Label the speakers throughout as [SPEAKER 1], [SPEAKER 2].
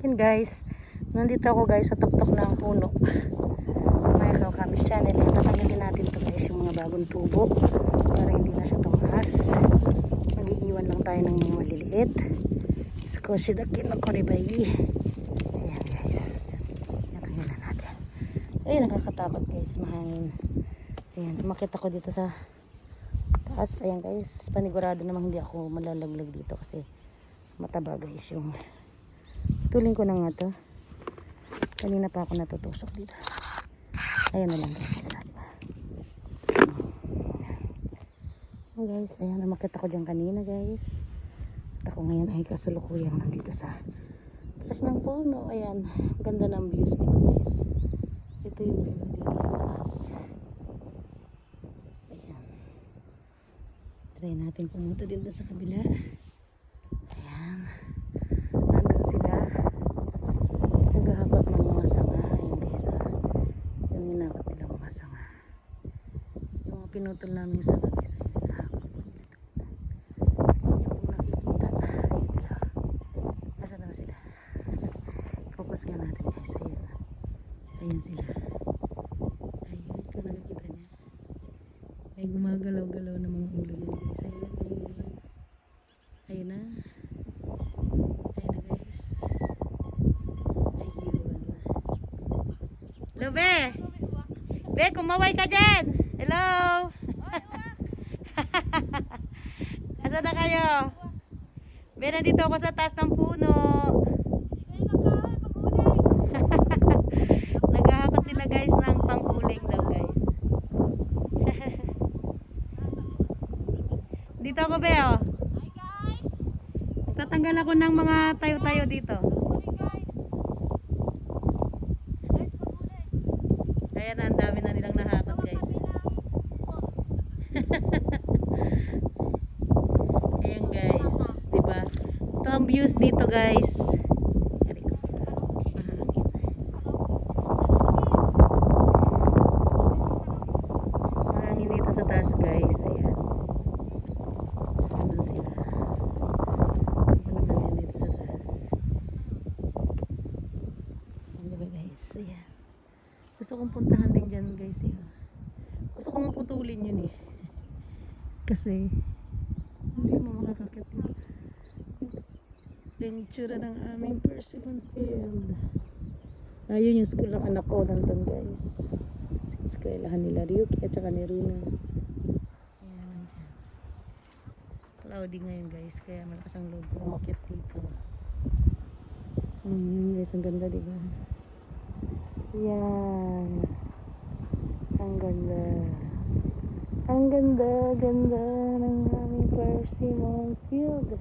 [SPEAKER 1] Yan guys, nandito ako guys sa tuktok ng puno. May Kamis channel. Tatanggalin natin to guys, yung mga bagong tubo para hindi na siya tumaas. Mag-iiwan lang tayo ng mga maliliit. Skoshi dakin no koribay. Ayan guys, natanggalan natin. Ay, nakakatakot guys, mahangin. Ayan, umakit ako dito sa taas. Ayan guys, panigurado namang hindi ako malalaglag dito kasi mataba guys yung tuling ko na nga to. Kanina pa ako natutusok dito. Ayan na lang guys. Oh guys, ayan, umakit ako dyan kanina guys. At ako ngayon ay kasulukuyang nandito sa taas ng puno. Ayan, ganda ng views dito guys. Ito yung view dito sa taas. Ayan. Try natin pumunta din sa kabila. Ayan. Nandun sila. Naghahakot ng mga sanga. Ayan guys. Yung hinakot nila mga sanga. Yung mga pinutol namin sanga guys. Ayan, hinahakot. Yung nakikita. Ayan sila. Nasaan na sila? Focus nga natin guys. Ayan. Ayan sila. Ayun. Ito nakikita niya. May gumagalaw-galaw na mga ulo dyan guys. Ayun. Ayun. Ayun na. Hello, Be! Be, kumaway ka dyan! Hello! Asa na kayo? Be, nandito ako sa taas ng puno. Naghahakot sila guys ng pangkuling daw guys. Dito ako, Be, oh. Tatanggal ako ng mga tayo-tayo dito. Ayan, ang dami na nilang nahakot guys. Ayan guys, diba? Ito ang views dito guys. Mahangin dito sa taas guys. Ayan. Nandun sila. Ano naman yan dito sa taas. Ayan diba guys? Ayan. Gusto kong puntahan din dyan guys eh. Gusto kong putulin yun eh. Kasi hindi mo makakakit dito. Yung itsura ng aming persimmon field. Ayun yung school ng anak ko nandun guys. Eskwelahan nila Ryuki at saka ni Runa. Ayan nandyan. Cloudy ngayon guys. Kaya malakas ang loob ko umakit dito. Guys, ang ganda diba? Yan. Ang ganda. Ang ganda, ganda ng aming persimmon field.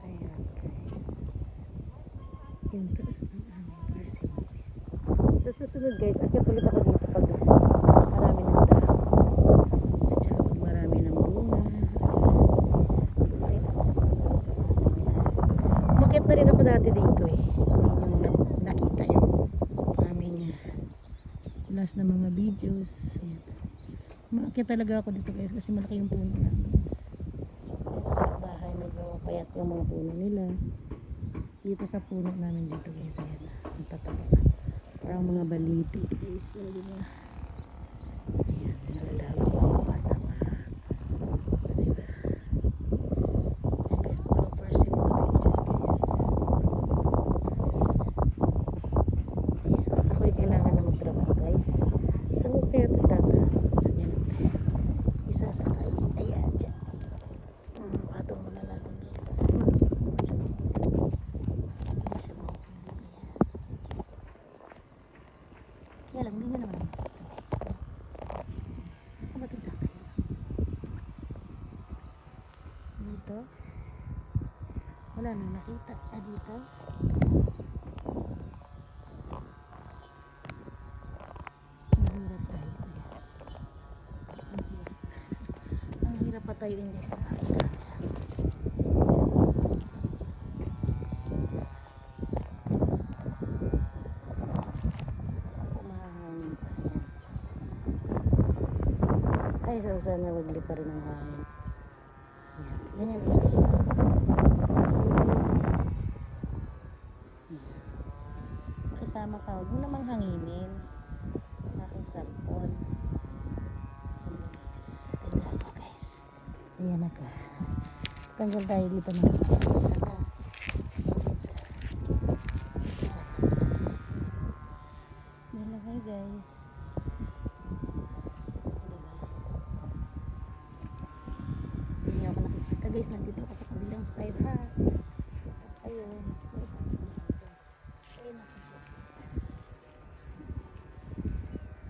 [SPEAKER 1] Ayan guys. Yung taas ng aming persimmon field. Sa susunod guys, akit ulit ako dito pag marami ng tao. At saka pag marami ng bunga. Umakit na rin ako dati dito eh. Nakita yung aming last na mga videos. Ayan. Umakit talaga ako dito guys kasi malaki yung puno namin. Sa bahay medyo payat yung mga puno nila. Dito sa puno namin dito guys. Ayan. Ang tataba. Parang mga baliti guys. Ayan, diba? Ayan. Nalalago ang mga sanga. Diba? Ayan guys. Puro persimmon dyan guys. Ako'y kailangan na magtrabaho guys. Saan ko kaya ito itatas? Ayan. Isa sa kayo. Ayan dyan. Patong mo na natin dito. Kaya lang, hindi naman. Ako ba ito tatay? Dito? Wala nang nakita. Dito? Mahirap guys. Ang hirap patayuin guys. Ay, so sana wagli pa rin ang hangin. Ayan. Ganyan. Tanggal tayo dito ng isa na. Nilagay guys. Hindi ako nakikita guys. Nandito ako sa kabilang side ha. Ayun. Ayun ako.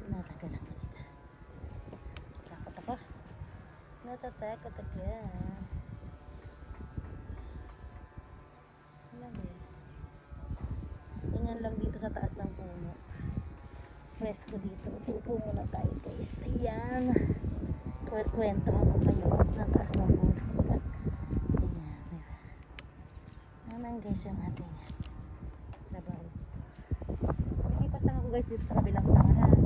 [SPEAKER 1] Natagal ako dito. Takot ako. Natatakot ako. Ganyan lang dito sa taas ng puno. Fresco dito. Upo muna tayo guys. Ayan. Kwento ako kayo sa taas ng puno. Ayan. Ayan guys yung ating trabaho. Nakipat lang ako guys dito sa kabilang samahan.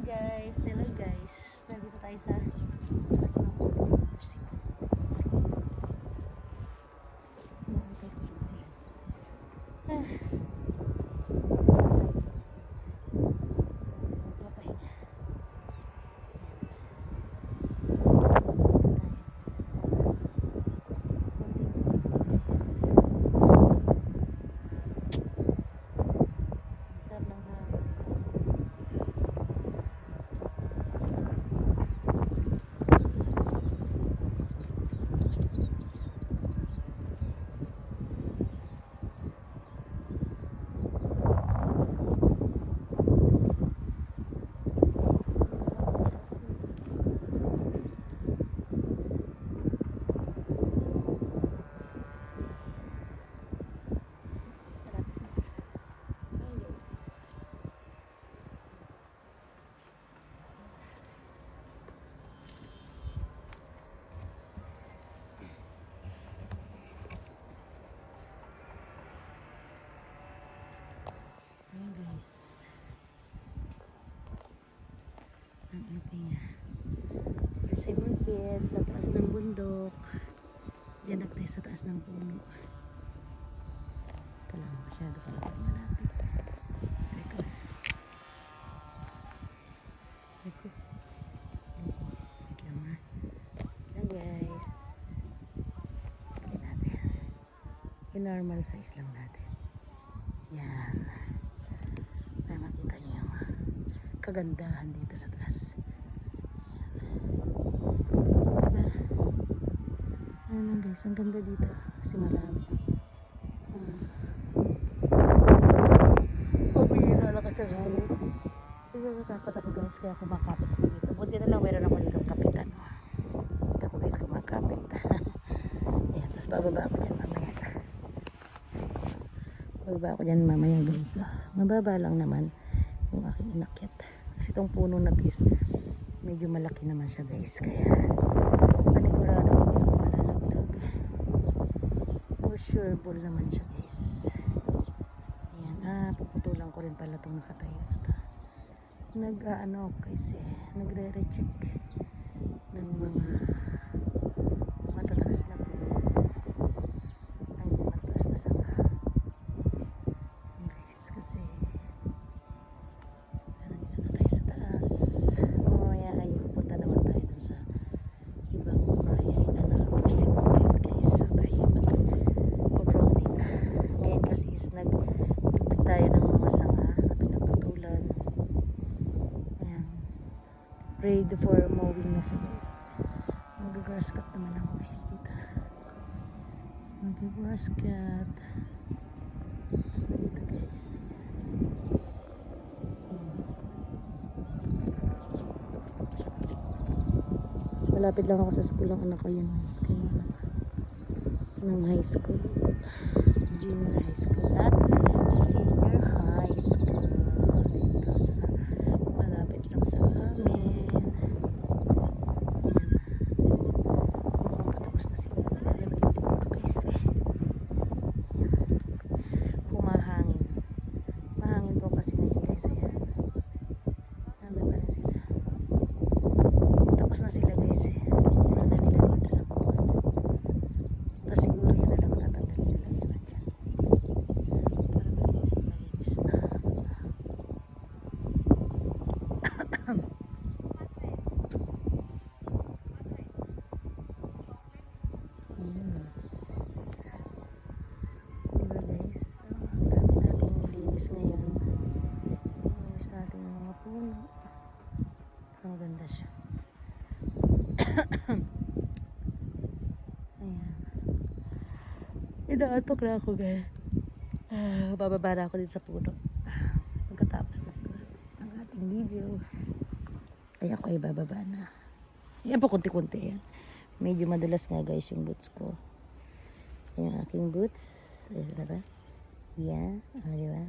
[SPEAKER 1] Guys, hello guys. Nandito tayo sa ang ating sa bukid, sa taas ng bundok. Diyan na tayo sa taas ng puno. Ito lang, masyado pala tayo malapit. Eko. Eko. Wait lang ha. Yan guys. Tignan natin. Yung normal size lang natin. Yan. Para makita nyo yung kagandahan dito sa taas. Ayan guys, ang ganda dito kasi marami. Oh, hindi na lakas ang hangin. Hindi na natakot. Tapos kaya kumakapit ako dito. Buti na lang meron ako dito kapitan. Dito ako guys kumakapit. Ayan, tapos bababa ako dyan mamaya. Bababa ako dyan mamaya guys. Mababa lang naman yung aking inakyat. Kasi itong puno na tis, medyo malaki naman siya guys. Kaya panigurado hindi ako malalaglag. For sure bull naman siya guys. Ayan, puputulan ko rin pala itong nakatayo na to. Nag-ano guys nagre-recheck ng mga matataas na puno. Ay, matataas na sanga. Guys, kasi nandito na tayo sa taas. Mamaya ay pupunta naman tayo dun sa ibang rice nursing home guys. So tayo mag-protein. Ngayon kasi is nagpipit tayo ng mga sanga na pinagputulan. Ayan. Ready for mowing na siya guys. Mag-grass cut naman ako guys dito. Mag-grass cut. Dito guys. Malapit lang ako sa school ng anak ko yun. School ng anak ko. Ng high school. Junior high school at senior high school. Dito sa malapit lang sa amin. Tapos na sila. Alam mo yung ko guys. Humahangin. Mahangin po kasi ngayon guys. Ayan. Ano pa rin sila. Tapos na sila guys Ano na nila dito sa kuwan. Tapos siguro yun na lang tatanggal nila yun na dyan. Para malinis na. Diba guys? So, ang dami nating nilinis ngayon. Nilinis natin yung mga puno. Ang ganda siya. Ayan. Inaatok na ako guys. Bababa na ako din sa puno. Pagkatapos na siguro ang ating video. Ay ako ay bababa na. Yan po kunti-kunti yan. Medyo madulas nga guys yung boots ko. Yung aking boots. Ayan na ba? Yan. Diba?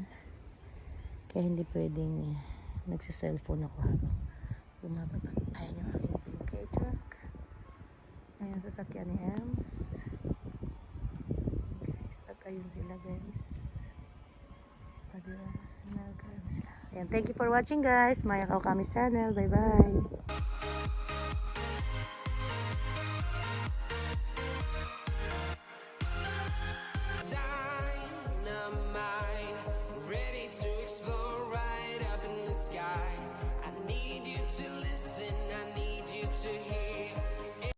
[SPEAKER 1] Kaya hindi pwedeng nagsiselfone ako habang bumababa. Ayan yung aking pink truck. Ayan sasakyan ni Ems. Guys, at ayun sila guys. Diba? Nag-ano sila. Ayan, thank you for watching guys. Maya Kaukamis channel. Bye bye.